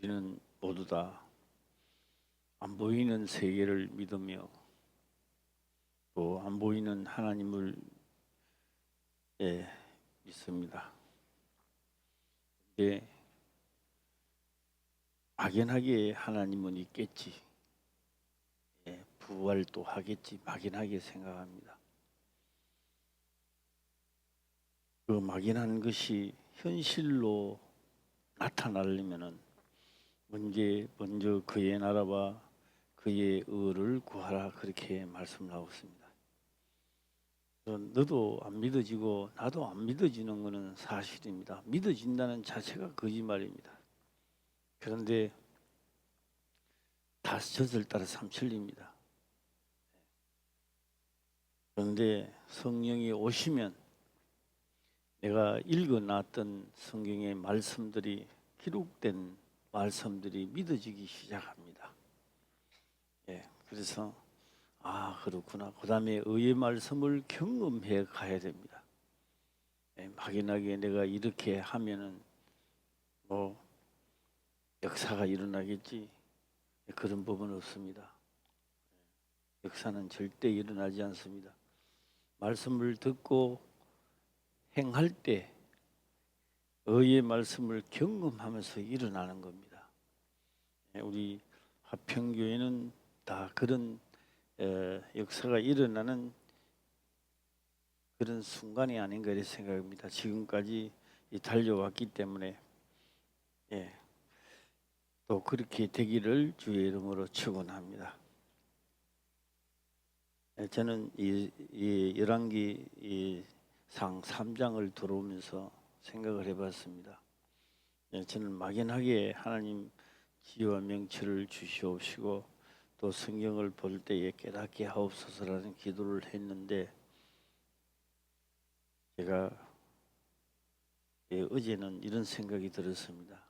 우리는 모두 다 안 보이는 세계를 믿으며 또 안 보이는 하나님을 믿습니다. 근데 막연하게 하나님은 있겠지, 부활도 하겠지, 막연하게 생각합니다. 그 막연한 것이 현실로 나타나려면은 먼저 그의 나라와 그의 의를 구하라, 그렇게 말씀을 하고 있습니다. 너도 안 믿어지고 나도 안 믿어지는 것은 사실입니다. 믿어진다는 자체가 거짓말입니다. 그런데 젖을 따라 삼천리입니다. 그런데 성령이 오시면 내가 읽어놨던 성경의 말씀들이, 기록된 말씀들이 믿어지기 시작합니다. 그래서 그렇구나. 그 다음에 의의 말씀을 경험해 가야 됩니다. 막연하게 내가 이렇게 하면은 뭐 역사가 일어나겠지, 그런 법은 없습니다. 역사는 절대 일어나지 않습니다. 말씀을 듣고 행할 때 의의 말씀을 경험하면서 일어나는 겁니다. 우리 화평교회는 다 그런 역사가 일어나는 그런 순간이 아닌가 이렇게 생각합니다. 지금까지 달려왔기 때문에 또 그렇게 되기를 주의 이름으로 축원합니다. 저는 이 열왕기 상 3장을 들어오면서 생각을 해봤습니다. 저는 막연하게 하나님 지혜와 명철을 주시옵시고 또 성경을 볼 때에 깨닫게 하옵소서라는 기도를 했는데, 제가 어제는 이런 생각이 들었습니다.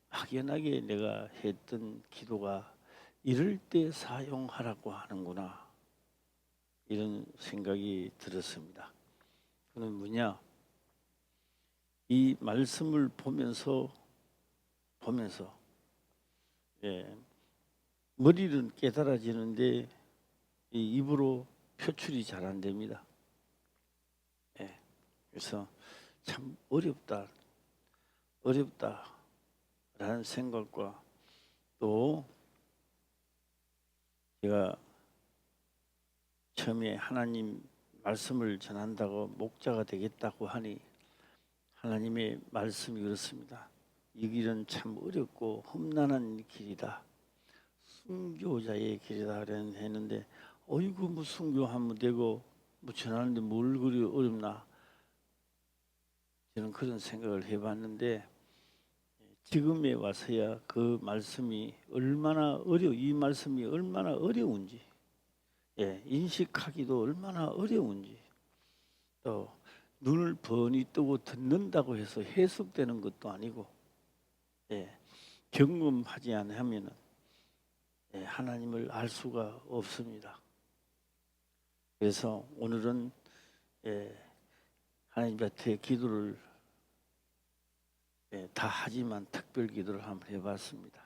막연하게 내가 했던 기도가 이럴 때 사용하라고 하는구나, 이런 생각이 들었습니다. 그는 뭐냐? 이 말씀을 보면서 머리는 깨달아지는데 이 입으로 표출이 잘 안 됩니다. 그래서 참 어렵다라는 생각과, 또 제가 처음에 하나님 말씀을 전한다고 목자가 되겠다고 하니 하나님의 말씀이 그렇습니다. 이 길은 참 어렵고 험난한 길이다, 순교자의 길이다 했는데, 어이구 뭐 순교하면 되고 뭐 전하는데 뭘 그리 어렵나, 저는 그런 생각을 해봤는데, 지금에 와서야 그 말씀이 이 말씀이 얼마나 어려운지, 인식하기도 얼마나 어려운지, 또 눈을 번히 뜨고 듣는다고 해서 해석되는 것도 아니고, 경험하지 않으면 하나님을 알 수가 없습니다. 그래서 오늘은 하나님 앞에 기도를 다 하지만 특별 기도를 한번 해봤습니다.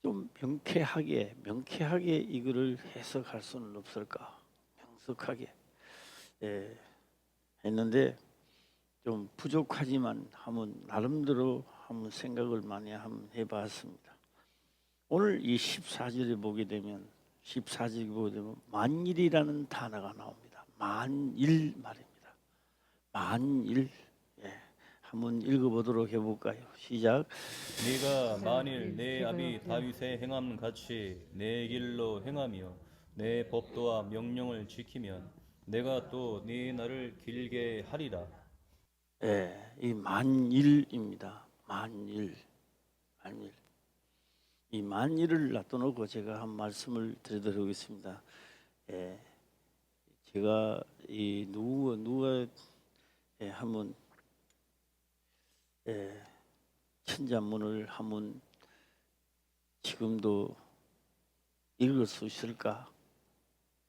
좀 명쾌하게 이거를 해석할 수는 없을까, 명석하게 했는데 좀 부족하지만 나름대로 한번 생각을 많이 한번 해봤습니다. 오늘 이 14절에 보게 되면 만일이라는 단어가 나옵니다. 만일 말입니다. 만일. 한번 읽어보도록 해볼까요? 시작. 네가 만일 내 아비 다윗의 행함 같이 내 길로 행하며 내 법도와 명령을 지키면 내가 또 네 날을 길게 하리라. 이 만일입니다. 만일. 이 만일을 놔둬놓고 제가 한 말씀을 드리도록 하겠습니다. 제가 이 누가 한번 천자문을 한번 지금도 읽을 수 있을까,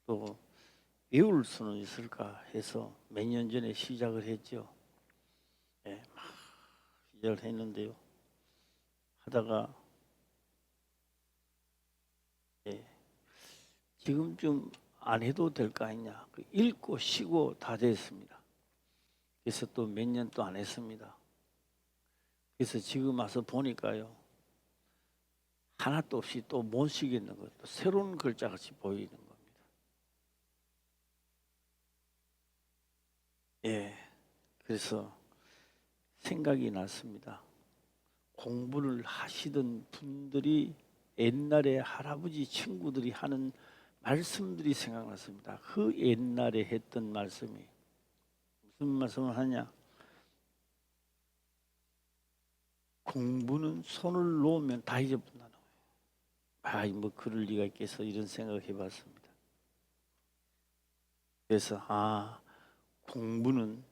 또 외울 수는 있을까 해서 몇 년 전에 시작을 했죠. 막 시작을 했는데요, 하다가 지금쯤 안 해도 될 거 아니냐. 읽고 쉬고 다 됐습니다. 그래서 또 몇 년 또 안 했습니다. 그래서 지금 와서 보니까요, 하나도 없이 또 못 쉬겠는 것도 새로운 글자같이 보이는 겁니다. 그래서 생각이 났습니다. 공부를 하시던 분들이 옛날에 할아버지 친구들이 하는 말씀들이 생각났습니다. 그 옛날에 했던 말씀이 무슨 말씀을 하냐? 공부는 손을 놓으면 다 잊어버린다는 거예요. 뭐 그럴 리가 있겠어, 이런 생각을 해봤습니다. 그래서 공부는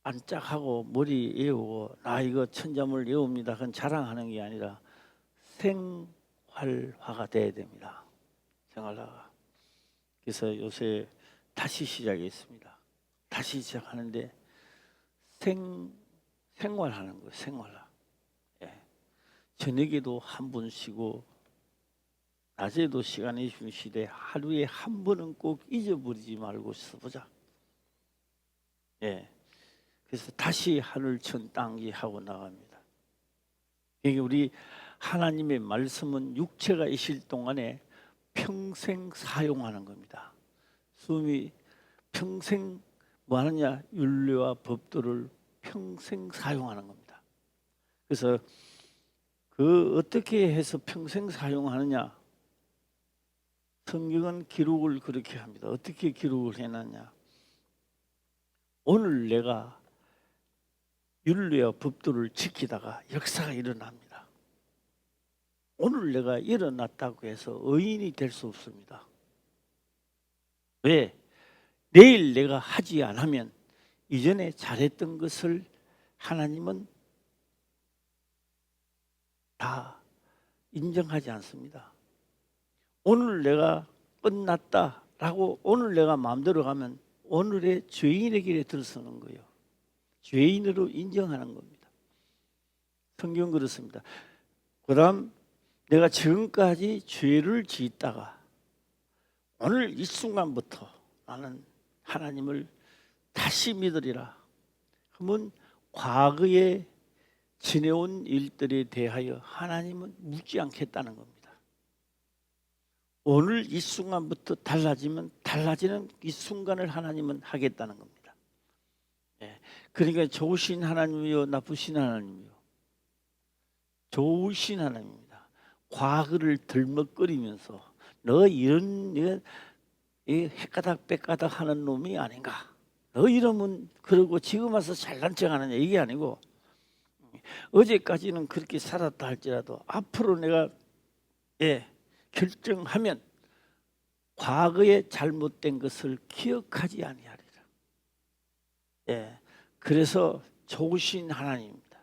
반짝하고 머리 외우고 나 이거 천자문을 외웁니다, 그건 자랑하는 게 아니라 생활화가 돼야 됩니다. 생활화가. 그래서 요새 다시 시작했습니다. 다시 시작하는데 생활하는 거예요. 생활화. 저녁에도 한 번 쉬고 낮에도 시간이 주시되 하루에 한 번은 꼭 잊어버리지 말고 써보자. 그래서 다시 하늘 천 땅기 하고 나갑니다. 그러니까 우리 하나님의 말씀은 육체가 있을 동안에 평생 사용하는 겁니다. 숨이 평생 뭐 하느냐? 율례와 법도를 평생 사용하는 겁니다. 그래서 그 어떻게 해서 평생 사용하느냐? 성경은 기록을 그렇게 합니다. 어떻게 기록을 해놨냐? 오늘 내가 율례와 법도를 지키다가 역사가 일어납니다. 오늘 내가 일어났다고 해서 의인이 될 수 없습니다. 왜? 내일 내가 하지 않으면 이전에 잘했던 것을 하나님은 다 인정하지 않습니다. 오늘 내가 끝났다라고 오늘 내가 마음대로 가면 오늘의 죄인의 길에 들어서는 거예요. 죄인으로 인정하는 겁니다. 성경 그렇습니다. 그다음 내가 지금까지 죄를 짓다가 오늘 이 순간부터 나는 하나님을 다시 믿으리라. 그러면 과거에 지내온 일들에 대하여 하나님은 묻지 않겠다는 겁니다. 오늘 이 순간부터 달라지면 달라지는 이 순간을 하나님은 하겠다는 겁니다. 그러니까 좋으신 하나님이요 나쁘신 하나님이요, 좋으신 하나님입니다. 과거를 들먹거리면서 너 이런 헷가닥 빽가닥 하는 놈이 아닌가, 너 이러면 그러고 지금 와서 잘난 척하느냐, 이게 아니고 어제까지는 그렇게 살았다 할지라도 앞으로 내가 결정하면 과거에 잘못된 것을 기억하지 아니하리라. 그래서 좋으신 하나님입니다.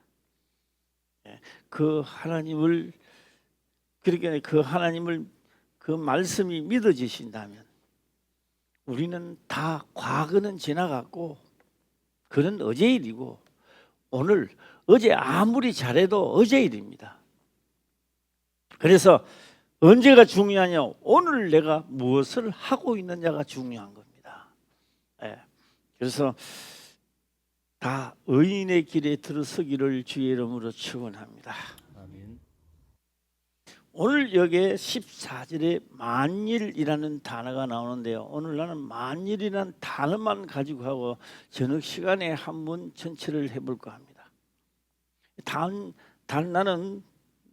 그 하나님을, 그러니까 그 하나님을, 그 말씀이 믿어지신다면 우리는 다 과거는 지나갔고 그는 어제 일이고 오늘, 어제 아무리 잘해도 어제 일입니다. 그래서 언제가 중요하냐? 오늘 내가 무엇을 하고 있느냐가 중요한 겁니다. 그래서 다 의인의 길에 들어서기를 주의 이름으로 축원합니다. 아멘. 오늘 여기에 14절에 만일이라는 단어가 나오는데요. 오늘 나는 만일이라는 단어만 가지고 하고 저녁 시간에 한번 전체를 해볼까 합니다. 나는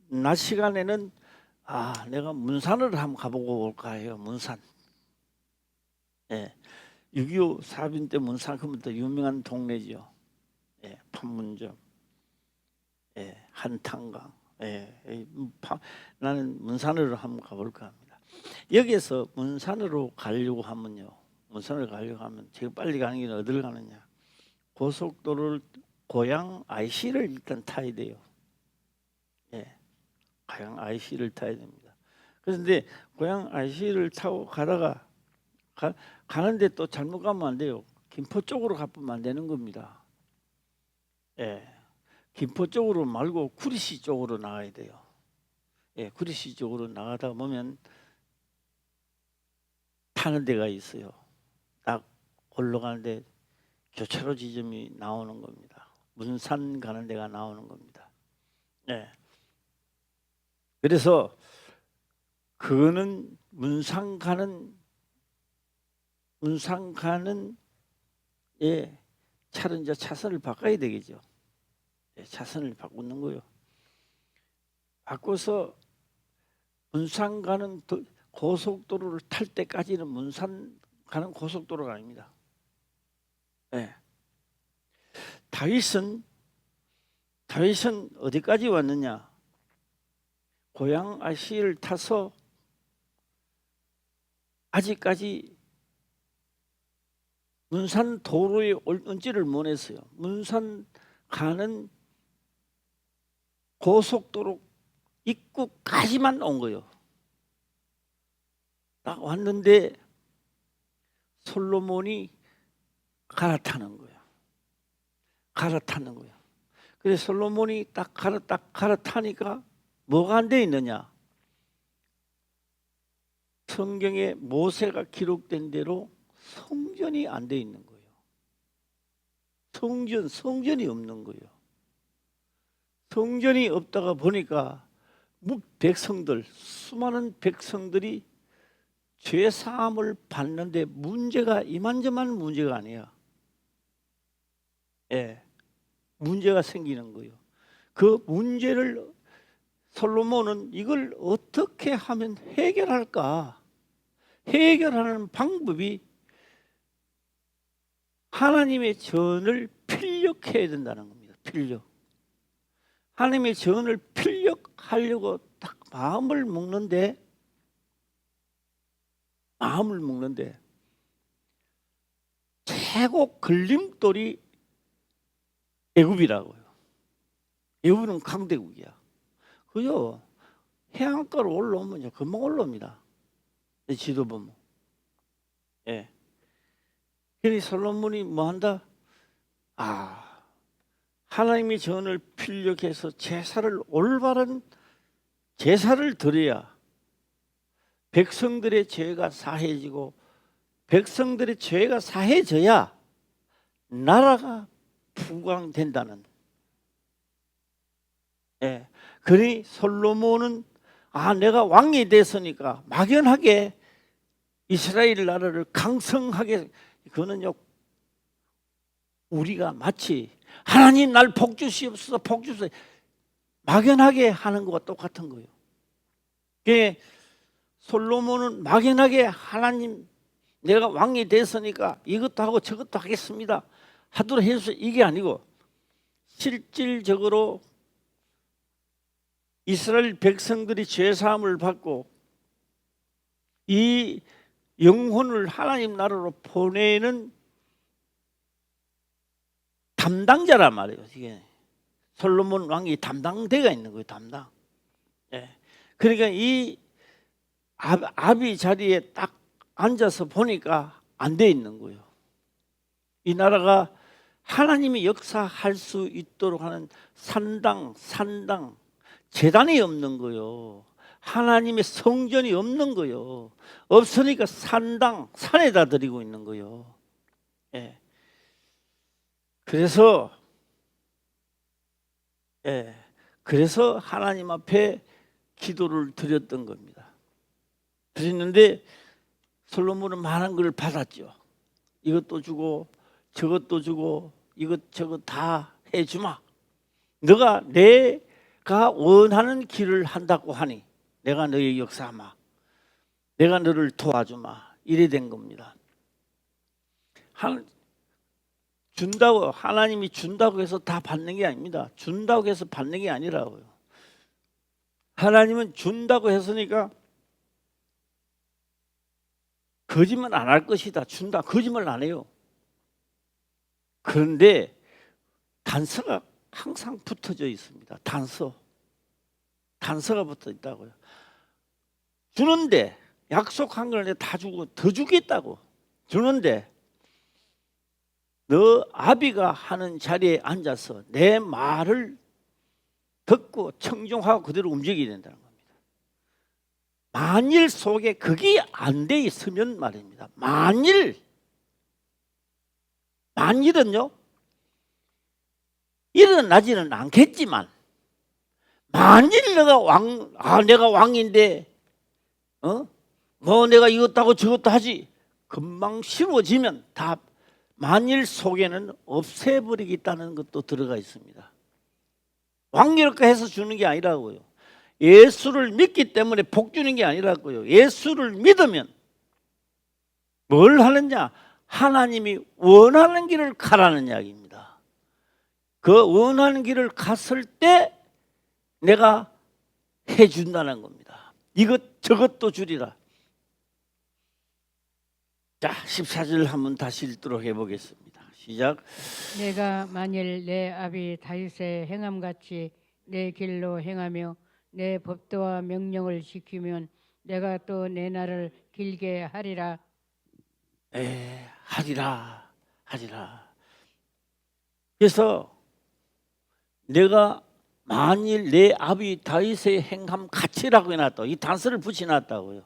낮 시간에는 내가 문산을 한번 가보고 올까 해요. 문산. 6.25 사변 때 문산 그부터 유명한 동네죠. 판문점, 한탄강. 나는 문산으로 한번 가볼까 합니다. 여기에서 문산으로 가려고 하면요, 문산을 가려고 하면 제가 빨리 가는 길은 어디를 가느냐? 고속도로를 고양 IC를 일단 타야 돼요. 고양 IC를 타야 됩니다. 그런데 고양 IC를 타고 가다가 가는데 또 잘못 가면 안 돼요. 김포 쪽으로 가면 안 되는 겁니다. 김포 쪽으로 말고 구리시 쪽으로 나가야 돼요. 예, 구리시 쪽으로 나가다 보면 타는 데가 있어요. 딱 올라가는데 교차로 지점이 나오는 겁니다. 문산 가는 데가 나오는 겁니다. 네. 그래서 그거는 문산 가는 예, 차는 이제 차선을 바꿔야 되겠죠. 예, 차선을 바꾸는 거요. 바꿔서 문산 가는 고속도로를 탈 때까지는 문산 가는 고속도로가 아닙니다. 예. 다윗은 어디까지 왔느냐? 고향 아시를 타서 아직까지 문산 도로에 올지를 못했어요. 문산 가는 고속도로 입구까지만 온 거예요. 딱 왔는데 솔로몬이 갈아타는 거예요. 그래서 솔로몬이 딱 갈아타니까 뭐가 안 돼 있느냐? 성경에 모세가 기록된 대로 성전이 안 돼 있는 거예요. 성전이 없는 거예요. 성전이 없다가 보니까 수많은 백성들이 죄 사함을 받는데 문제가 이만저만 문제가 아니야. 예, 문제가 생기는 거예요. 그 문제를 솔로몬은 이걸 어떻게 하면 해결할까? 해결하는 방법이 하나님의 전을 필력해야 된다는 겁니다. 필력. 하나님의 전을 필력하려고 딱 마음을 먹는데 최고 걸림돌이 애굽이라고요. 애굽은 강대국이야. 그죠? 해안가로 올라오면 금방 올라옵니다. 지도 보면. 예. 그러니 솔로몬이 뭐 한다? 하나님의 전을 필력해서 올바른 제사를 드려야 백성들의 죄가 사해지고 백성들의 죄가 사해져야 나라가 부강된다는. 예. 그러니 솔로몬은 내가 왕이 됐으니까 막연하게 이스라엘 나라를 강성하게, 그거는요 우리가 마치 하나님 날 복주시옵소서 막연하게 하는 것과 똑같은 거예요. 솔로몬은 막연하게 하나님 내가 왕이 됐으니까 이것도 하고 저것도 하겠습니다 하도록 해서 이게 아니고 실질적으로 이스라엘 백성들이 죄사함을 받고 이 영혼을 하나님 나라로 보내는 담당자란 말이에요. 이게 솔로몬 왕이 담당대가 있는 거예요. 담당. 예. 그러니까 이 아비 자리에 딱 앉아서 보니까 안 돼 있는 거예요. 이 나라가 하나님이 역사할 수 있도록 하는 산당, 제단이 없는 거예요. 하나님의 성전이 없는 거예요. 없으니까 산에다 드리고 있는 거예요. 예. 그래서 하나님 앞에 기도를 드렸던 겁니다. 드렸는데 솔로몬은 많은 걸 받았죠. 이것도 주고 저것도 주고 이것저것 다 해주마. 내가 원하는 길을 한다고 하니 내가 너의 역사하마. 내가 너를 도와주마. 이래 된 겁니다. 하나님이 준다고 해서 다 받는 게 아닙니다. 준다고 해서 받는 게 아니라고요. 하나님은 준다고 했으니까 거짓말 안 할 것이다. 준다. 거짓말 안 해요. 그런데 단서가 항상 붙어져 있습니다. 단서가 붙어 있다고요. 주는데 약속한 걸 다 주고 더 주겠다고 주는데 너 아비가 하는 자리에 앉아서 내 말을 듣고 청종하고 그대로 움직여야 된다는 겁니다. 만일 속에 그게 안 돼 있으면 말입니다. 만일은요 일어나지는 않겠지만 만일 내가 왕인데 뭐 내가 이것도 하고 저것도 하지 금방 쉬워지면 다 만일 속에는 없애버리겠다는 것도 들어가 있습니다. 왕이랄까 해서 주는 게 아니라고요. 예수를 믿기 때문에 복 주는 게 아니라고요. 예수를 믿으면 뭘 하느냐? 하나님이 원하는 길을 가라는 이야기입니다. 그 원하는 길을 갔을 때 내가 해준다는 겁니다. 이것 저것도 주리라. 자, 14절 한번 다시 읽도록 해보겠습니다. 시작. 내가 만일 내 아비 다윗의 행함같이 내 길로 행하며 내 법도와 명령을 지키면 내가 또 내 날을 길게 하리라. 하리라. 그래서 내가 만일 내 아비 다윗의 행함 같이라고 해놨다. 이 단서를 붙여놨다고요.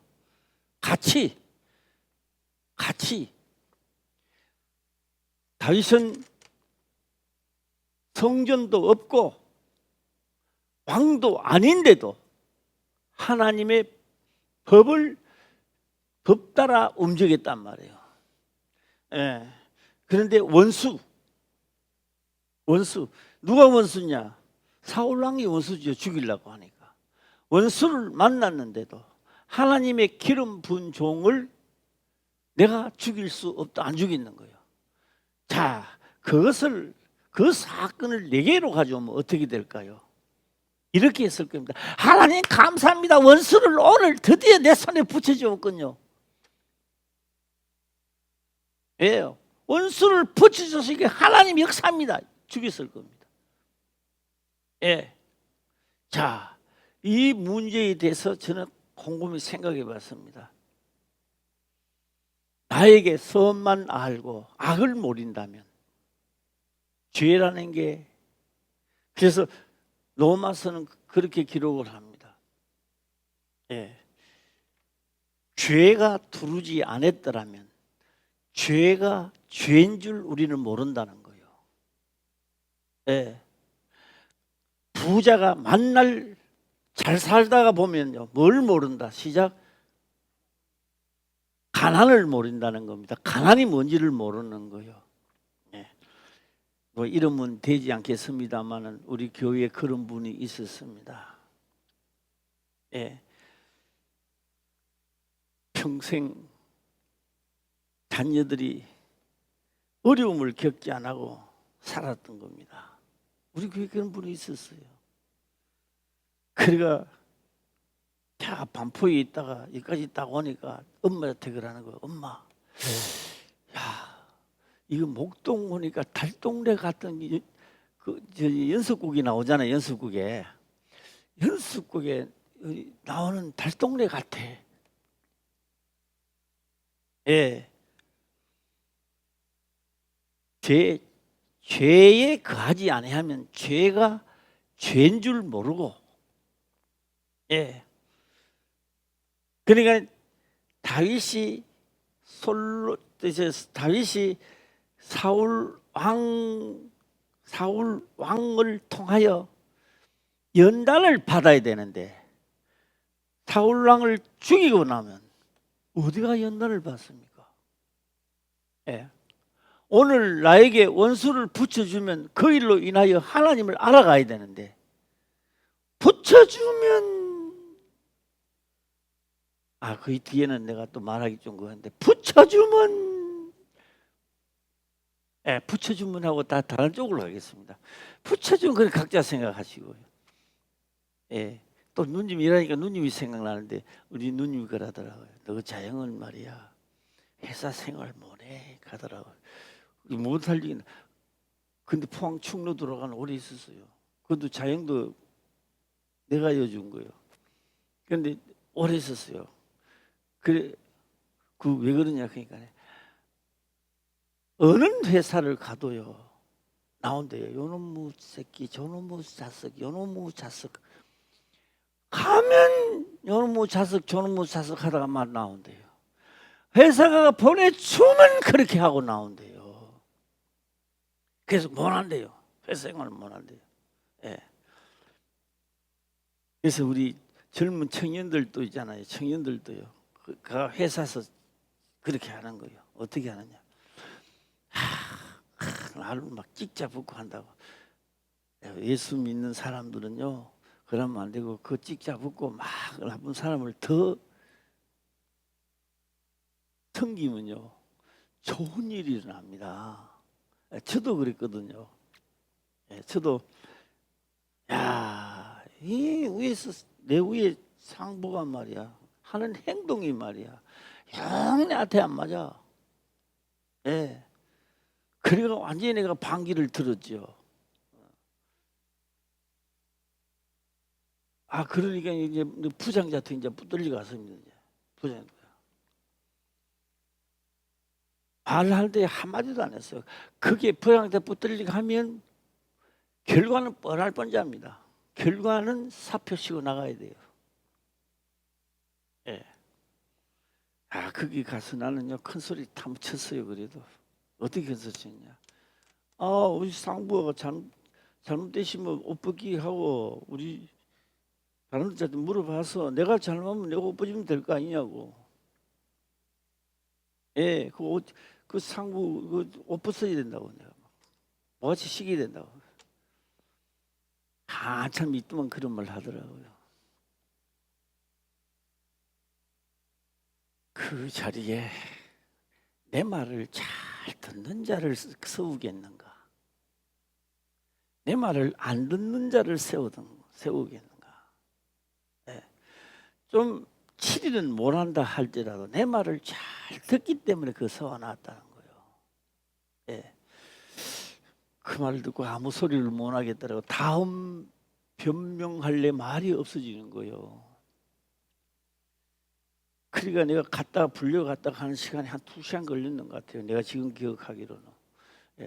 같이. 다윗은 성전도 없고 왕도 아닌데도 하나님의 법 따라 움직였단 말이에요. 그런데 원수 누가 원수냐? 사울왕이 원수죠. 죽이려고 하니까. 원수를 만났는데도 하나님의 기름 부은 종을 내가 죽일 수 없다. 안 죽이는 거예요. 자, 그 사건을 4개로 가져오면 어떻게 될까요? 이렇게 했을 겁니다. 하나님 감사합니다. 원수를 오늘 드디어 내 손에 붙여주었군요. 왜요? 원수를 붙여줘서 이게 하나님 역사입니다. 죽였을 겁니다. 자, 이 문제에 대해서 저는 곰곰이 생각해 봤습니다. 나에게 선만 알고 악을 모른다면 죄라는 게, 그래서 로마서는 그렇게 기록을 합니다. 죄가 두르지 않았더라면 죄가 죄인 줄 우리는 모른다는 거예요. 부자가 만날 잘 살다가 보면요, 뭘 모른다? 시작. 가난을 모른다는 겁니다. 가난이 뭔지를 모르는 거예요. 뭐 이름은 되지 않겠습니다만은 우리 교회에 그런 분이 있었습니다. 평생 자녀들이 어려움을 겪지 안 하고 살았던 겁니다. 우리 교회에 그런 분이 있었어요. 그러니까 반포에 있다가 여기까지 딱 오니까 엄마한테 그러는 거예요. 엄마, 야, 이거 목동 오니까 달동네 같은 연습국이 나오잖아요. 연습국에 나오는 달동네 같아. 죄에 거하지 아니하면 죄가 죄인 줄 모르고, 그러니까 다윗이 사울 왕을 통하여 연단을 받아야 되는데 사울 왕을 죽이고 나면 어디가 연단을 받습니까? 오늘 나에게 원수를 붙여주면 그 일로 인하여 하나님을 알아가야 되는데, 붙여주면 그 뒤에는 내가 또 말하기 좀 그런데, 붙여주면 하고 다 다른 쪽으로 가겠습니다. 붙여주면 그냥 각자 생각하시고요. 또 누님 일하니까 누님이 생각나는데, 우리 누님이 그러더라고요. 너 자영은 말이야 회사 생활 못해 가더라고요. 못할 리는. 근데 포항 충로 들어가는 오래 있었어요. 그것도 자영도 내가 여준 거예요. 그런데 오래 있었어요. 그래, 왜 그러냐, 그러니까 어느 회사를 가도요, 나온대요. 요놈의 새끼, 저놈의 자식, 요놈의 자식. 가면 요놈의 자식, 저놈의 자식 하다가 막 나온대요. 회사가 보내주면 그렇게 하고 나온대요. 그래서 못 한대요. 회사 생활을 못 한대요. 예. 그래서 우리 젊은 청년들도 있잖아요. 청년들도요. 그 회사에서 그렇게 하는 거예요. 어떻게 하느냐? 나를 막 찍자 붙고 한다고. 예수 믿는 사람들은요, 그러면 안 되고 그 찍자 붙고 막 나쁜 사람을 더 섬기면요, 좋은 일이 일어납니다. 저도 그랬거든요. 저도 이 위에서 내 위에 상부가 말이야 하는 행동이 말이야 영 내한테 안 맞아. 예. 그래가 완전히 내가 반기를 들었죠. 그러니까 이제 부장자한테 이제 붙들리 갔습니다. 이제 부장 말할 때 한마디도 안 했어요. 그게 부장한테 붙들리게 하면 결과는 뻔할 뻔잡니다. 결과는 사표 쓰고 나가야 돼요. 예. 거기 가서 나는요 큰 소리 탐 쳤어요. 그래도 어떻게 큰 소리 쳤냐? 우리 상부가 잘못되시면 옷 벗기 하고 우리 다른 자한테 물어봐서 내가 잘못하면 내가 옷 벗으면 될 거 아니냐고. 예, 그 상부 옷 벗어야 된다고 내가 뭐같이 시켜야 된다고. 한참 있더만 그런 말 하더라고요. 그 자리에 내 말을 잘 듣는 자를 세우겠는가? 내 말을 안 듣는 자를 세우겠는가? 네. 좀 치리는 못한다 할지라도 내 말을 잘 듣기 때문에 그 세워놨다는 거예요. 네. 그 말을 듣고 아무 소리를 못 하겠더라고. 다음 변명할래 말이 없어지는 거예요. 그러니까 내가 불려갔다가 하는 시간이 한 2시간 걸렸는 것 같아요. 내가 지금 기억하기로는.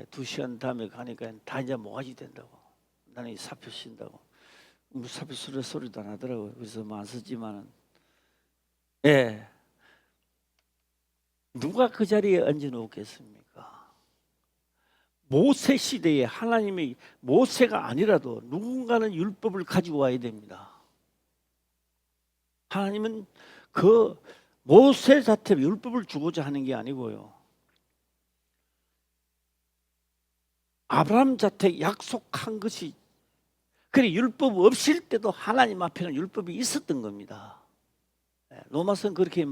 2시간 다음에 가니까 다 이제 모가지 된다고. 나는 이 사표 쓴다고. 사표 소리도 안 하더라고요. 그래서 뭐 안 썼지만은. 누가 그 자리에 앉아놓겠습니까? 모세 시대에 하나님이 모세가 아니라도 누군가는 율법을 가지고 와야 됩니다. 하나님은 그 모세 자체로 율법을 주고자 하는 게 아니고요. 아브라함 자체 약속한 것이 그래 율법 없을 때도 하나님 앞에는 율법이 있었던 겁니다. 로마서는 그렇게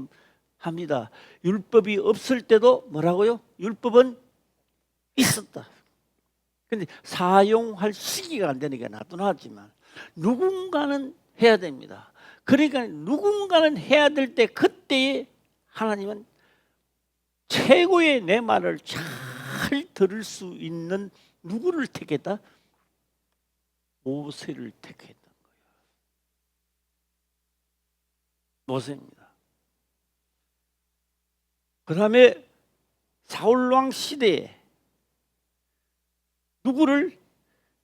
합니다. 율법이 없을 때도 뭐라고요? 율법은 있었다. 근데 사용할 시기가 안 되니까 놔두놨지만 누군가는 해야 됩니다. 그러니까 누군가는 해야 될 때 그때에 하나님은 최고의 내 말을 잘 들을 수 있는 누구를 택했다? 모세를 택했던 거예요. 모세입니다. 그 다음에 사울왕 시대에 누구를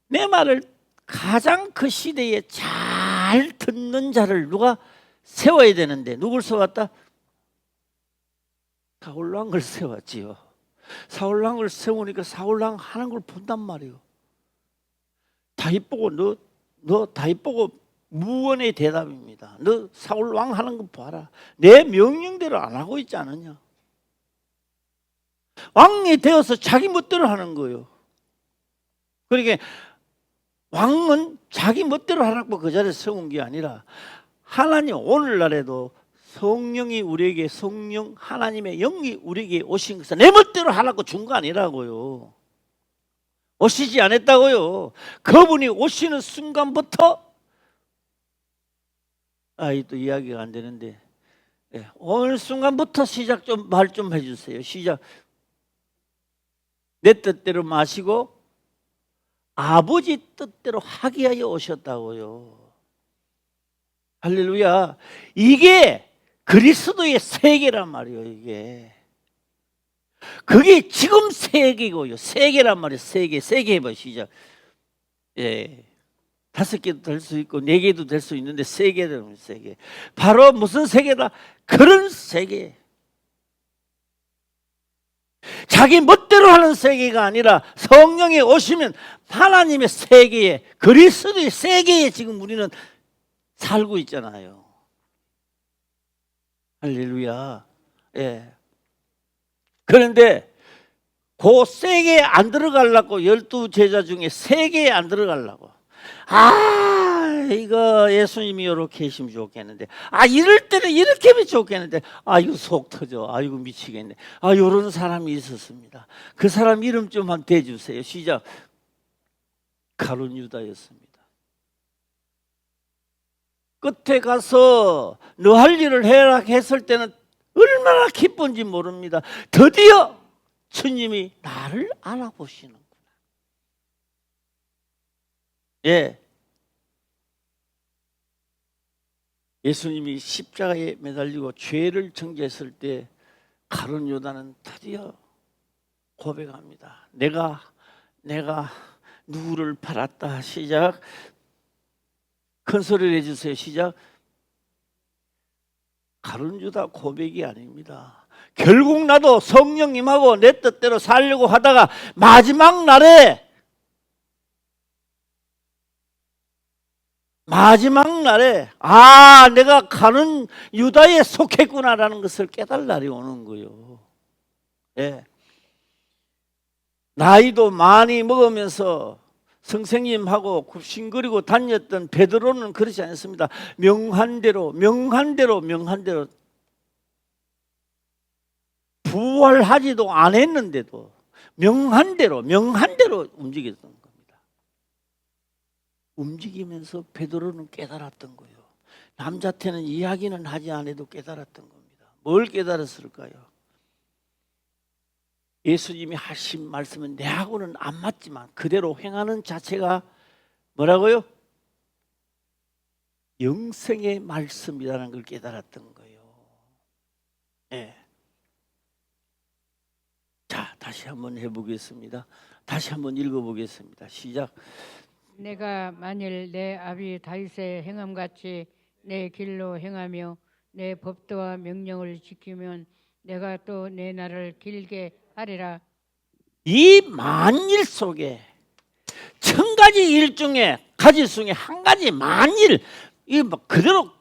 내 말을 가장 그 시대에 잘 듣는 자를 누가 세워야 되는데 누굴 세웠다? 사울왕을 세웠지요. 사울왕을 세우니까 사울왕 하는 걸 본단 말이에요. 다윗 보고 너 다윗 보고 무언의 대답입니다. 너 사울왕 하는 거 봐라. 내 명령대로 안 하고 있지 않느냐. 왕이 되어서 자기 멋대로 하는 거예요. 그러니까 왕은 자기 멋대로 하라고 그 자리에 세운 게 아니라 하나님 오늘날에도 성령이 우리에게 성령 하나님의 영이 우리에게 오신 것은 내 멋대로 하라고 준 거 아니라고요. 오시지 않았다고요. 그분이 오시는 순간부터 또 이야기가 안 되는데 오늘 순간부터 시작 좀 말 좀 해주세요. 시작. 내 뜻대로 마시고 아버지 뜻대로 하게 하여 오셨다고요. 할렐루야. 이게 그리스도의 세계란 말이에요. 이게 그게 지금 세계고요. 세계란 말이에요. 세계 해봐 시작. 예, 5개도 될 수 있고 4개도 될 수 있는데 세계는 세계. 바로 무슨 세계다? 그런 세계. 자기 멋대로 하는 세계가 아니라 성령이 오시면 하나님의 세계에, 그리스도의 세계에 지금 우리는 살고 있잖아요. 할렐루야. 예. 그런데 그 세계에 안 들어가려고 12제자 중에 세계에 안 들어가려고. 이거 예수님이 이렇게 계시면 좋겠는데, 이럴 때는 이렇게 하면 좋겠는데, 이거 속 터져. 이거 미치겠네. 이런 사람이 있었습니다. 그 사람 이름 좀 한번 대주세요. 시작. 가룟 유다였습니다. 끝에 가서 너 할 일을 해라 했을 때는 얼마나 기쁜지 모릅니다. 드디어 주님이 나를 알아보시는구나. 예. 예수님이 십자가에 매달리고 죄를 정죄했을 때 가룟 유다는 드디어 고백합니다. 내가 누구를 팔았다. 시작. 큰 소리를 해주세요. 시작. 가룟 유다 고백이 아닙니다. 결국 나도 성령님하고 내 뜻대로 살려고 하다가 마지막 날에 내가 가룟 유다에 속했구나라는 것을 깨달을 날이 오는 거예요. 예. 나이도 많이 먹으면서 선생님하고 굽신거리고 다녔던 베드로는 그렇지 않습니다. 명한대로 부활하지도 않았는데도 명한대로 움직였던 겁니다. 움직이면서 베드로는 깨달았던 거예요. 남자한테는 이야기는 하지 않아도 깨달았던 겁니다. 뭘 깨달았을까요? 예수님이 하신 말씀은 내하고는 안 맞지만 그대로 행하는 자체가 뭐라고요? 영생의 말씀이라는 걸 깨달았던 거예요. 네. 자, 다시 한번 해보겠습니다. 다시 한번 읽어보겠습니다. 시작. 내가 만일 내 아비 다윗의 행함같이 내 길로 행하며 내 법도와 명령을 지키면 내가 또 내 날을 길게 하리라. 이 만일 속에 1000가지 일 중에 가지 중에 한 가지 만일, 이 그대로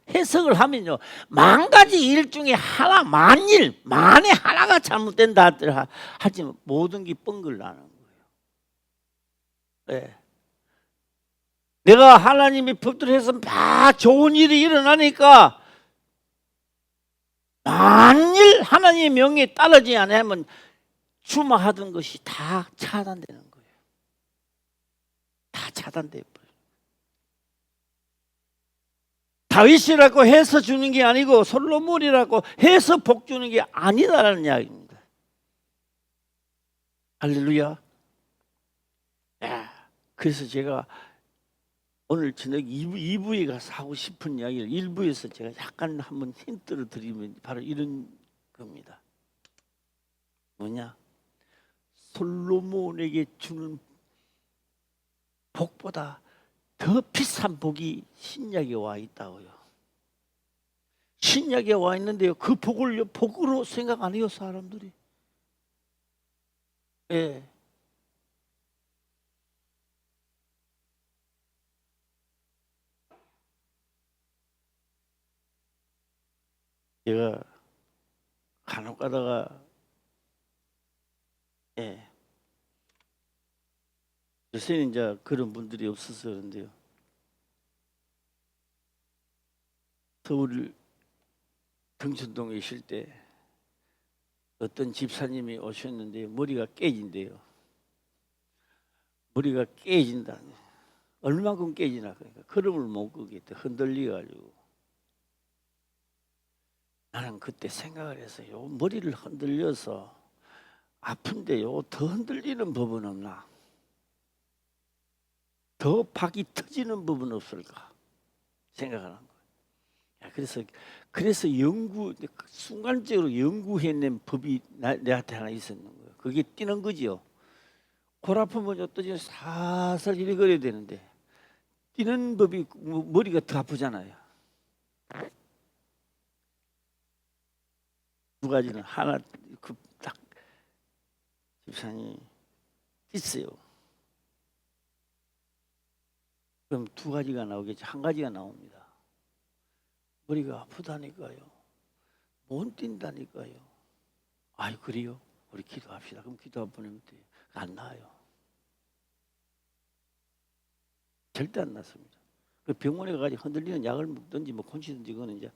해석을 하면요, 10,000가지 일 중에 하나, 만에 하나가 잘못된다 하지만 모든 게 뻥글나는 거예요. 네. 내가 하나님의 법대로 해서 막 좋은 일이 일어나니까 만일 하나님의 명령에 따르지 않으면 주마하던 것이 다 차단되는 거예요. 다 차단돼 버려요. 다윗이라고 해서 주는 게 아니고 솔로몬이라고 해서 복 주는 게 아니다라는 이야기입니다. 할렐루야. 그래서 제가 오늘 저녁 2부에 가서 하고 싶은 이야기를 1부에서 제가 약간 한번 힌트를 드리면 바로 이런 겁니다. 뭐냐? 솔로몬에게 주는 복보다 더 비싼 복이 신약에 와 있다고요. 신약에 와 있는데요, 그 복을 복으로 생각 안 해요, 사람들이. 예. 제가 간혹 가다가 요새는 이제 그런 분들이 없어서 그런데요, 서울 등촌동에 있을 때 어떤 집사님이 오셨는데 머리가 깨진대요. 머리가 깨진다. 얼마큼 깨지나. 그러니까 걸음을 못 걷겠대. 흔들려가지고. 나는 그때 생각을 했어요. 머리를 흔들려서 아픈데요, 더 흔들리는 법은 없나? 더 박이 터지는 법은 없을까 생각을 한 거예요. 그래서 순간적으로 연구해낸 법이 내한테 하나 있었는 거예요. 그게 뛰는 거지요. 골 아프면 어떠지 살살 이리 걸어야 되는데 뛰는 법이 머리가 더 아프잖아요. 두 가지는 하나 딱 집사님이 있어요. 그럼 두 가지가 나오겠지. 한 가지가 나옵니다. 머리가 아프다니까요. 못 뛴다니까요. 아이 그래요? 우리 기도합시다. 그럼 기도 한번 하면 돼요. 안 나아요. 절대 안 났습니다. 그 병원에 가가지고 흔들리는 약을 먹든지 뭐 콘치든지 그거는 이제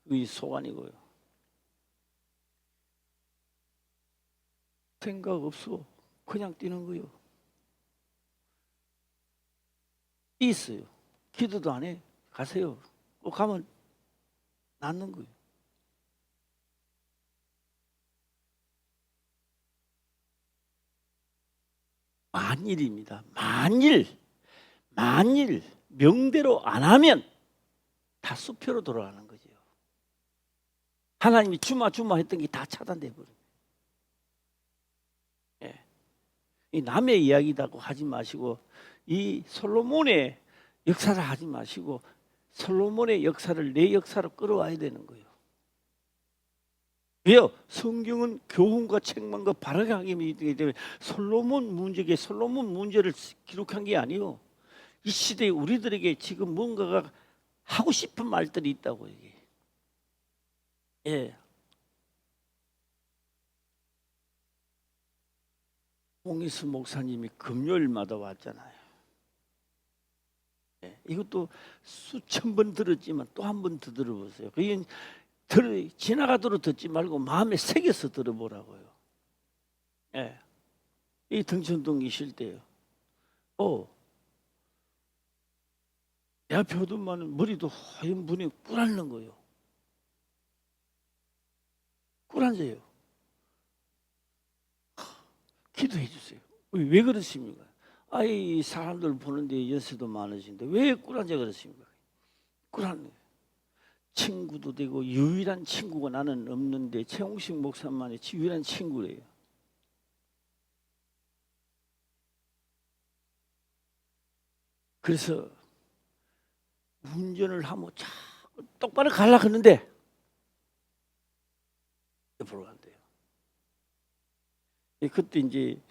그 소관이고요. 생각 없어. 그냥 뛰는 거요. 있어요. 기도도 안 해. 가세요. 꼭 가면 낫는 거예요. 만일입니다. 만일 명대로 안 하면 다 수표로 돌아가는 거죠. 하나님이 주마 했던 게 다 차단돼 버려요. 예. 이 남의 이야기라고 하지 마시고 이 솔로몬의 역사를 하지 마시고 솔로몬의 역사를 내 역사로 끌어와야 되는 거예요. 왜요? 성경은 교훈과 책망과 바르게 하기 때문에 솔로몬 문제를 기록한 게 아니에요. 이 시대에 우리들에게 지금 뭔가가 하고 싶은 말들이 있다고 이게. 예. 홍희수 목사님이 금요일마다 왔잖아요. 예. 이것도 수천 번 들었지만 또 한 번 더 들어보세요. 그게 지나가도록 듣지 말고 마음에 새겨서 들어보라고요. 예. 이 등촌동 계실 때요. 내 앞에 오더만은 머리도 하얀 분이 꿀앉는 거예요. 꿀앉아요. 기도해 주세요. 왜 그러십니까? 아이 사람들 보는데 연세도 많으신데 왜 꿀앉아 그러십니까? 꿀앉네. 친구도 되고 유일한 친구가 나는 없는데 최홍식 목사만의 유일한 친구래요. 그래서 운전을 하면 자꾸 똑바로 가려고 하는데 옆으로 간대요. 그때 이제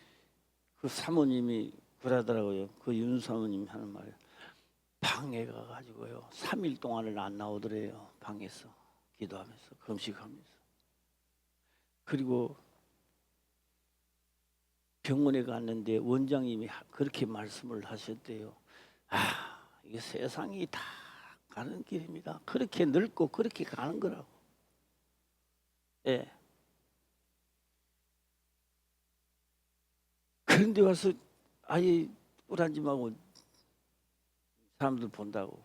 그 사모님이 그러더라고요. 그 윤 사모님이 하는 말이에요. 방에 가가지고요 3일 동안을 안 나오더래요. 방에서 기도하면서 금식하면서. 그리고 병원에 갔는데 원장님이 그렇게 말씀을 하셨대요. 이게 세상이 다 가는 길입니다. 그렇게 늙고 그렇게 가는 거라고. 예. 그런데 와서 아예 꿀앉지 말고 사람들 본다고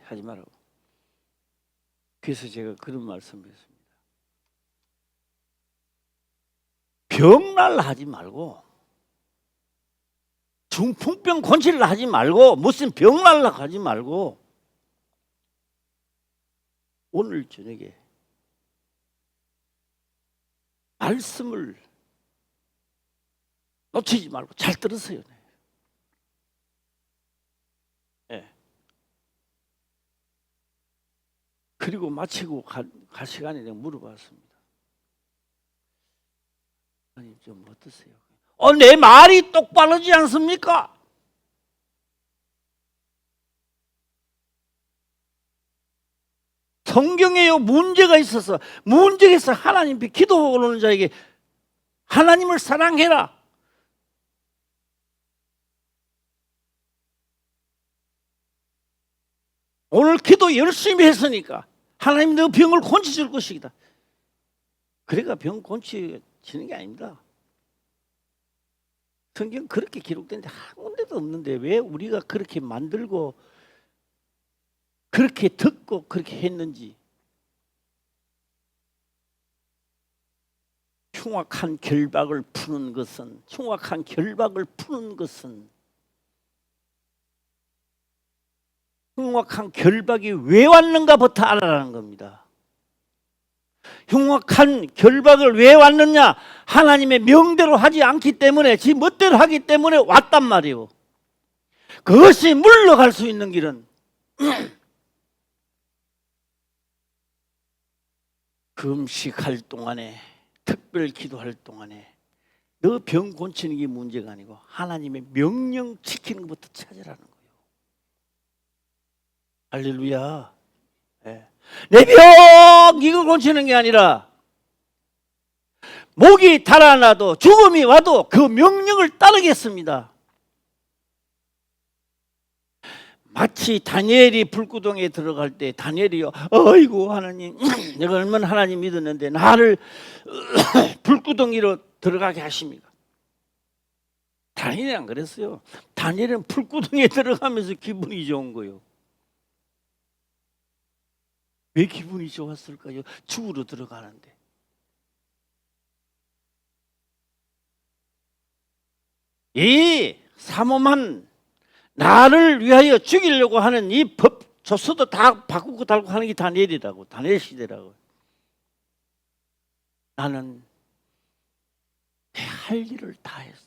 하지 말라고. 그래서 제가 그런 말씀을 했습니다. 병날 하지 말고 중풍병 권치를 하지 말고 무슨 병날라 하지 말고 오늘 저녁에 말씀을 놓치지 말고 잘 들으세요. 네. 그리고 마치고 갈 시간에 내가 물어봤습니다. 아니 좀 어떠세요? 내 말이 똑바르지 않습니까? 성경에요 문제가 있어서 하나님께 기도 오는 자에게 하나님을 사랑해라. 오늘 기도 열심히 했으니까 하나님 너 병을 고쳐줄 것이다. 그러니까 병 고치는 게 아닙니다. 성경 그렇게 기록된데 한 군데도 없는데 왜 우리가 그렇게 만들고 그렇게 듣고 그렇게 했는지. 흉악한 결박을 푸는 것은 흉악한 결박이 왜 왔는가부터 알아라는 겁니다. 흉악한 결박을 왜 왔느냐? 하나님의 명대로 하지 않기 때문에, 지 멋대로 하기 때문에 왔단 말이에요. 그것이 물러갈 수 있는 길은 금식할 동안에, 특별 기도할 동안에 너 병 고치는 게 문제가 아니고 하나님의 명령 지키는 것부터 찾으라는 거예요. 할렐루야. 네. 내 병 이거 고치는 게 아니라 목이 달아나도 죽음이 와도 그 명령을 따르겠습니다. 마치 다니엘이 불구덩이에 들어갈 때 다니엘이요, 어이구 하나님, 내가 얼마나 하나님 믿었는데 나를 불구덩이로 들어가게 하십니까? 다니엘이 안 그랬어요. 다니엘은 불구덩이에 들어가면서 기분이 좋은 거예요. 왜 기분이 좋았을까요? 죽으러 들어가는데. 이 삼엄한 나를 위하여 죽이려고 하는 이 법 조서도 다 바꾸고 달고 하는 게 다니엘이라고, 다니엘 시대라고. 나는 내 할 일을 다 했어.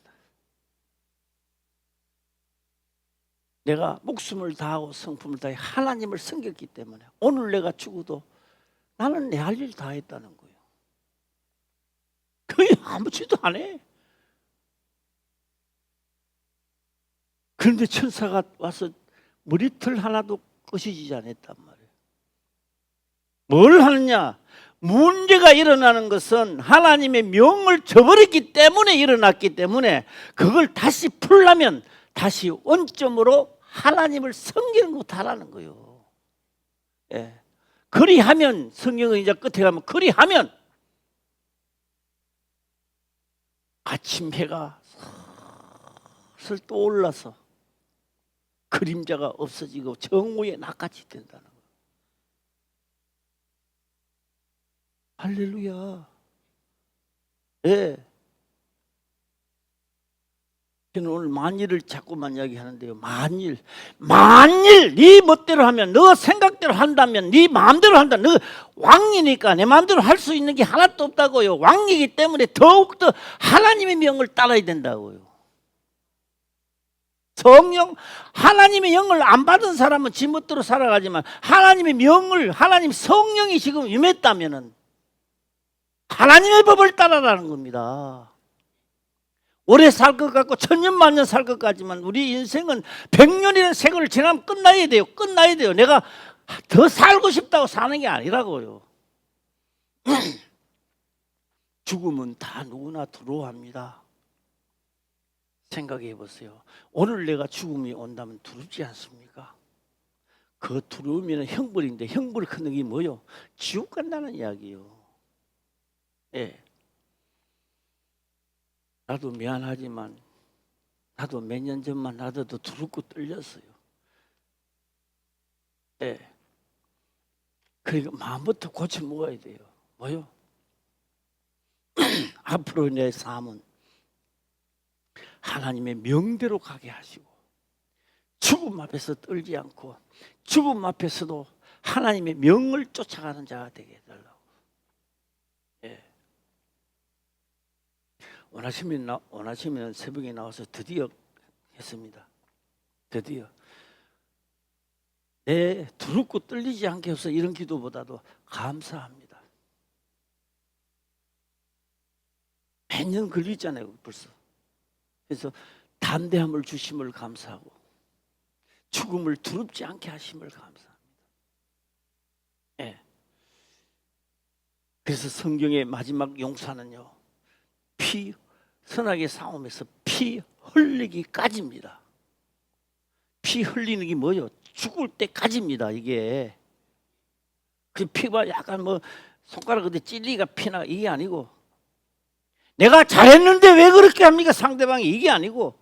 내가 목숨을 다하고 성품을 다해 하나님을 섬겼기 때문에 오늘 내가 죽어도 나는 내 할 일 다 했다는 거예요. 거의 아무 짓도 안 해. 그런데 천사가 와서 머리털 하나도 꺼지지 않았단 말이에요. 뭘 하느냐? 문제가 일어나는 것은 하나님의 명을 저버렸기 때문에 일어났기 때문에 그걸 다시 풀려면 다시 원점으로 하나님을 섬기는 것부터 하라는 거예요. 예. 그리하면, 성경은 이제 끝에 가면 그리하면 아침 해가 슬슬 떠올라서 그림자가 없어지고 정오에 낮같이 된다는 거예요. 할렐루야. 예. 저는 오늘 만일을 자꾸만 이야기하는데요. 만일 네 멋대로 하면, 너 생각대로 한다면, 네 마음대로 한다. 너 왕이니까 내 마음대로 할 수 있는 게 하나도 없다고요. 왕이기 때문에 더욱더 하나님의 명을 따라야 된다고요. 성령, 하나님의 영을 안 받은 사람은 지 멋대로 살아가지만 하나님의 명을, 하나님 성령이 지금 임했다면은 하나님의 법을 따라라는 겁니다. 오래 살 것 같고 천년 만년 살 것 같지만 우리 인생은 100년이라는 세월을 지나면 끝나야 돼요. 끝나야 돼요. 내가 더 살고 싶다고 사는 게 아니라고요. 죽음은 다 누구나 두려워합니다. 생각해 보세요. 오늘 내가 죽음이 온다면 두렵지 않습니까? 그 두려우면 형벌인데, 형벌 큰 게 뭐요? 지옥 간다는 이야기요. 예. 나도 미안하지만 나도 몇 년 전만 나도 두렵고 떨렸어요. 예. 그러니까 마음부터 고쳐 먹어야 돼요. 뭐요? 앞으로 내 삶은 하나님의 명대로 가게 하시고 죽음 앞에서 떨지 않고 죽음 앞에서도 하나님의 명을 쫓아가는 자가 되게 해달라고. 예. 원하시면 새벽에 나와서 드디어 했습니다. 드디어 내 두렵고 떨리지 않게 해서 이런 기도보다도 감사합니다. 몇 년 걸리잖아요 벌써. 그래서 담대함을 주심을 감사하고 죽음을 두렵지 않게 하심을 감사합니다. 예. 그래서 성경의 마지막 용사는요, 선악의 싸움에서 피 흘리기까지입니다. 피 흘리는 게 뭐예요? 죽을 때까지입니다. 이게 그 피가 약간 뭐 손가락 어디 찔리가 피나 이게 아니고, 내가 잘했는데 왜 그렇게 합니까? 상대방이 이게 아니고,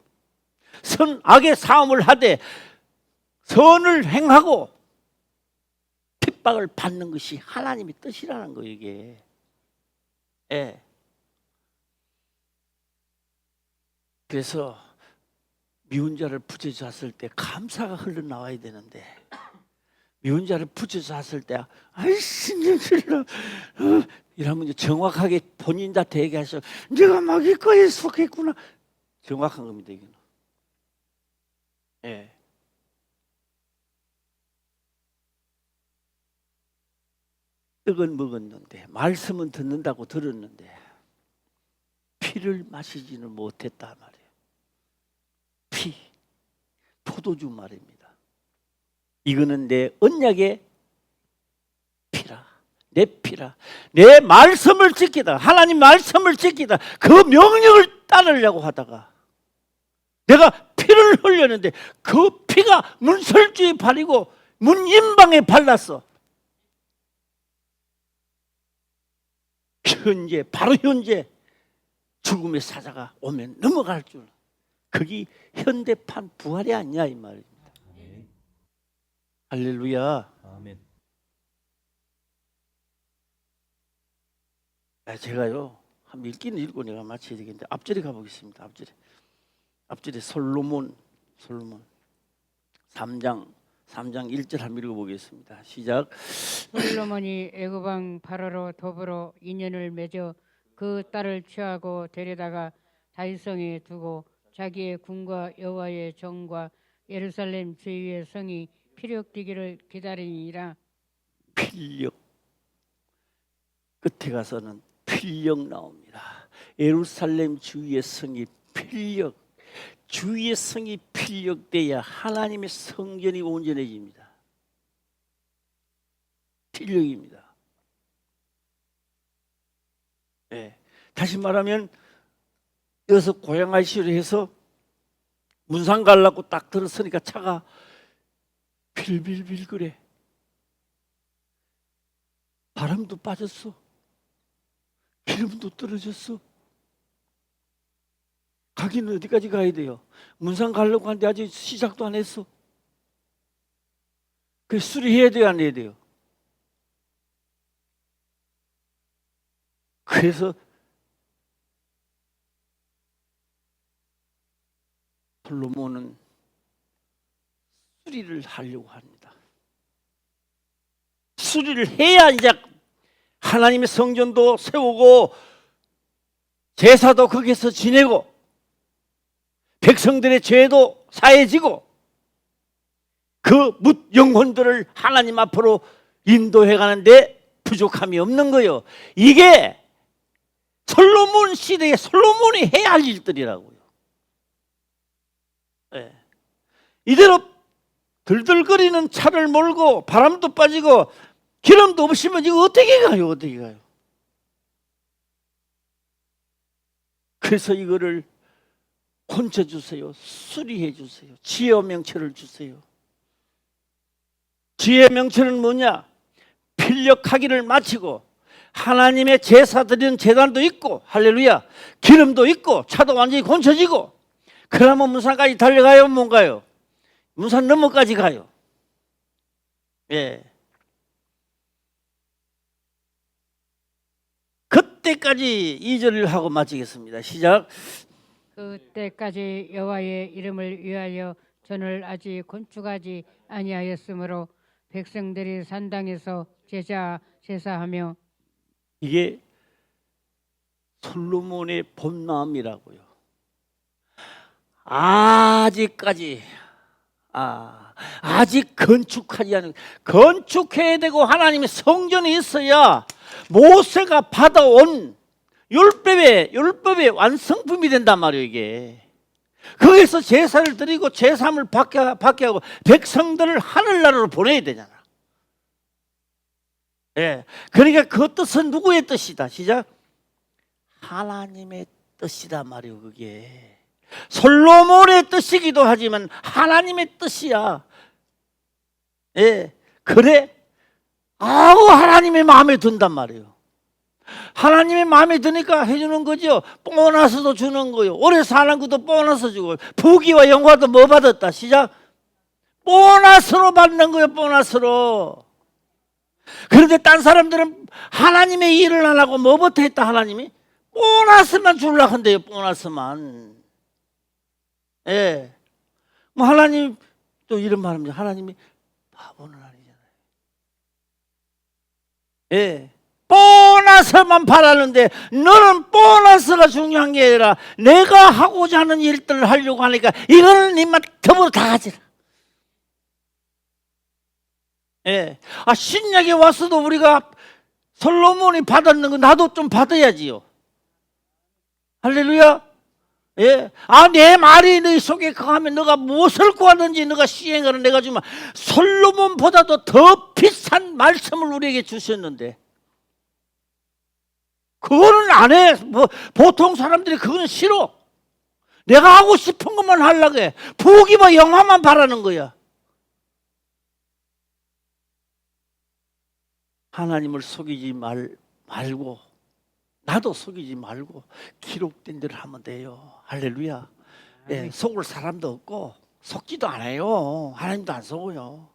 선악의 싸움을 하되 선을 행하고 핍박을 받는 것이 하나님의 뜻이라는 거예요. 이게. 예. 그래서 미운 자를 부져졌을 때 감사가 흘러나와야 되는데 미운자를 붙여서 했을 때 아이씨 이러면 이제 정확하게 본인한테 얘기하셔. 내가 막 이거에 속했구나. 정확한 겁니다. 이거는. 예. 떡은 먹었는데 말씀은 듣는다고 들었는데 피를 마시지는 못했다 말이에요. 피, 포도주 말입니다. 이거는 내 언약의 피라, 내 피라, 내 말씀을 지키다, 하나님 말씀을 지키다, 그 명령을 따르려고 하다가 내가 피를 흘렸는데 그 피가 문설주에 바르고 문 인방에 발랐어. 현재, 바로 현재 죽음의 사자가 오면 넘어갈 줄. 그게 현대판 부활이 아니야 이 말입니다. 아멘. 할렐루야. 아멘. 제가요 한번 읽기는 읽고 내가 마쳐야 되겠는데 앞절에 가보겠습니다. 앞절에 솔로몬 3장 1절 한번 읽어보겠습니다. 시작. 솔로몬이 애굽 왕 바로로 더불어 인연을 맺어 그 딸을 취하고 데려다가 다윗성에 두고 자기의 궁과 여호와의 정과 예루살렘 주위의 성이 피력되기를 기다리니라. 필력. 끝에 가서는 필력 나옵니다. 예루살렘 주위의 성이 필력. 주위의 성이 필력돼야 하나님의 성전이 온전해집니다. 필력입니다. 네. 다시 말하면 여기서 고향아시로 해서 문상 가려고 딱 들었으니까 차가 빌빌빌 그래. 바람도 빠졌어. 기름도 떨어졌어. 가기는 어디까지 가야 돼요? 문상 가려고 하는데 아직 시작도 안 했어. 그 수리해야 돼요, 안 해야 돼요? 그래서 솔로몬은 수리를 하려고 합니다. 수리를 해야 이제 하나님의 성전도 세우고 제사도 거기서 지내고 백성들의 죄도 사해지고 그 뭇 영혼들을 하나님 앞으로 인도해 가는데 부족함이 없는 거예요. 이게 솔로몬 시대에 솔로몬이 해야 할 일들이라고요. 네. 이대로 들들거리는 차를 몰고 바람도 빠지고 기름도 없으면 이거 어떻게 가요? 어떻게 가요? 그래서 이거를 고쳐주세요. 수리해 주세요. 지혜의 명철을 주세요. 지혜의 명철은 뭐냐? 필력하기를 마치고 하나님의 제사 드리는 제단도 있고 할렐루야 기름도 있고 차도 완전히 고쳐지고 그러면 문산까지 달려가요? 뭔가요? 문산 너머까지 가요. 예. 그때까지 2절을 하고 마치겠습니다. 시작. 그때까지 여호와의 이름을 위하여 전을 아직 건축하지 아니하였으므로 백성들이 산당에서 제사하며. 이게 솔로몬의 본 마음이라고요. 아직까지 아직 건축하지 않은, 건축해야 되고 하나님의 성전이 있어야 모세가 받아온 율법의 완성품이 된단 말이에요. 이게 거기서 제사를 드리고 제사함을 받게 하고 백성들을 하늘나라로 보내야 되잖아. 예, 그러니까 그 뜻은 누구의 뜻이다? 시작. 하나님의 뜻이다 말이에요. 그게 솔로몬의 뜻이기도 하지만 하나님의 뜻이야. 예, 그래. 아우 하나님의 마음에 든단 말이에요. 하나님의 마음에 드니까 해주는 거죠. 보너스도 주는 거요. 오래 사는 것도 보너스 주고 부귀와 영화도 뭐 받았다? 시작. 보너스로 받는 거예요. 보너스로. 그런데 딴 사람들은 하나님의 일을 안 하고 뭐부터 했다? 하나님이 보너스만 주려고 한대요. 보너스만. 예. 뭐 하나님 또 이런 말합니다. 하나님이 바보는 아니잖아요. 예. 보너스만 바라는데 너는 보너스가 중요한 게 아니라 내가 하고자 하는 일들을 하려고 하니까 이거는 니만 더불어 다 가지라. 예. 신약에 와서도 우리가 솔로몬이 받았는 거 나도 좀 받아야지요. 할렐루야. 예. 내 말이 너 속에 강하면 너가 무엇을 구하든지 너가 시행하라. 내가 주면 솔로몬보다도 더 비싼 말씀을 우리에게 주셨는데 그거는 안 해. 보통 사람들이 그건 싫어. 내가 하고 싶은 것만 하려고 해. 부귀와 영화만 바라는 거야. 하나님을 속이지 말고 나도 속이지 말고 기록된 대로 하면 돼요. 할렐루야. 예, 속을 사람도 없고 속지도 않아요. 하나님도 안 속어요.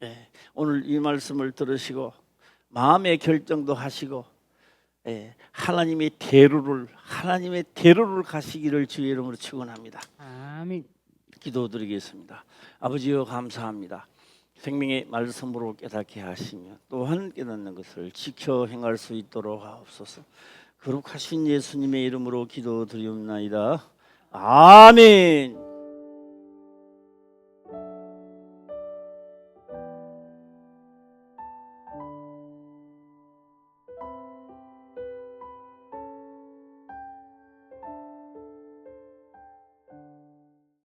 예, 오늘 이 말씀을 들으시고 마음의 결정도 하시고 예, 하나님의 대로를 가시기를 주의 이름으로 축원합니다. 아멘. 기도드리겠습니다. 아버지여 감사합니다. 생명의 말씀으로 깨닫게 하시며 또한 깨닫는 것을 지켜 행할 수 있도록 하옵소서. 거룩하신 예수님의 이름으로 기도드리옵나이다. 아멘.